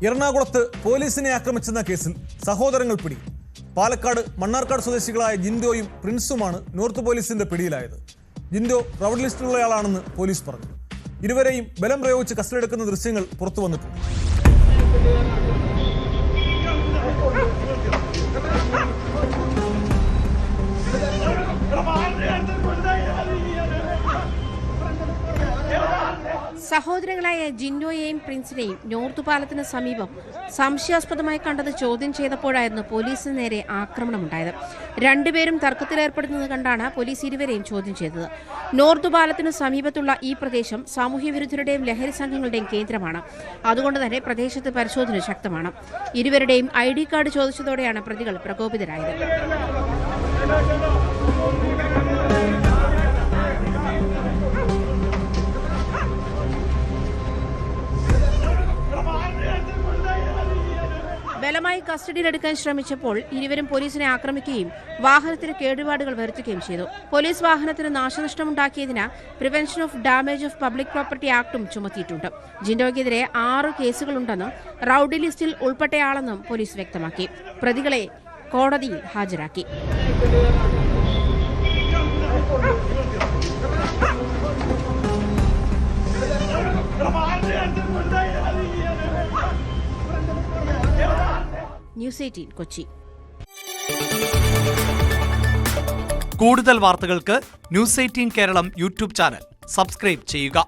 എറണാകുളത്ത് പോലീസിനെ ആക്രമിച്ചെന്ന കേസിൽ സഹോദരങ്ങൾ പിടി. പാലക്കാട് മണ്ണാർക്കാട് സ്വദേശികളായ ജിൻഡോയും പ്രിൻസുമാണ് നോർത്ത് പോലീസിന്റെ പിടിയിലായത്. ജിൻഡോ റൗഡ് ലിസ്റ്റിലുള്ളയാളാണെന്ന് പോലീസ് പറഞ്ഞു. ഇരുവരെയും ബലം പ്രയോഗിച്ച് കസ്റ്റഡിയെടുക്കുന്ന ദൃശ്യങ്ങൾ പുറത്തു വന്നിട്ടുണ്ട്. സഹോദരങ്ങളായ ജിൻഡോയെയും പ്രിൻസിനെയും നോർത്ത് പാലത്തിന് സമീപം സംശയാസ്പദമായി കണ്ടത് ചോദ്യം ചെയ്തപ്പോഴായിരുന്നു പോലീസിന് നേരെ ആക്രമണമുണ്ടായത്. രണ്ടുപേരും തർക്കത്തിലേർപ്പെടുന്നത് കണ്ടാണ് പോലീസ് ഇരുവരെയും ചോദ്യം ചെയ്തത്. നോർത്ത് പാലത്തിന് സമീപത്തുള്ള ഈ പ്രദേശം സാമൂഹ്യവിരുദ്ധരുടെയും ലഹരി സംഘങ്ങളുടെയും കേന്ദ്രമാണ്. അതുകൊണ്ട് തന്നെ പ്രദേശത്ത് പരിശോധന ശക്തമാണ്. ഇരുവരുടെയും ID കാർഡ് ചോദിച്ചതോടെയാണ് പ്രതികൾ പ്രകോപിതരായത്. ബലമായി കസ്റ്റഡിയിലെടുക്കാൻ ശ്രമിച്ചപ്പോൾ ഇരുവരും പോലീസിനെ ആക്രമിക്കുകയും വാഹനത്തിന് കേടുപാടുകൾ വരുത്തുകയും ചെയ്തു. പോലീസ് വാഹനത്തിന് നാശനഷ്ടമുണ്ടാക്കിയതിന് prevention of damage of public property ആക്ടും ചുമത്തിയിട്ടുണ്ട്. ജിൻഡോയ്ക്കെതിരെ 6 കേസുകളുണ്ടെന്നും റൌഡി ലിസ്റ്റിൽ ഉൾപ്പെട്ടയാളെന്നും പോലീസ് വ്യക്തമാക്കി. പ്രതികളെ കോടതിയിൽ ഹാജരാക്കി. ന്യൂസ് 18 കൊച്ചി. കൂടുതൽ വാർത്തകൾക്ക് news 18 Keralam YouTube channel subscribe ചെയ്യുക.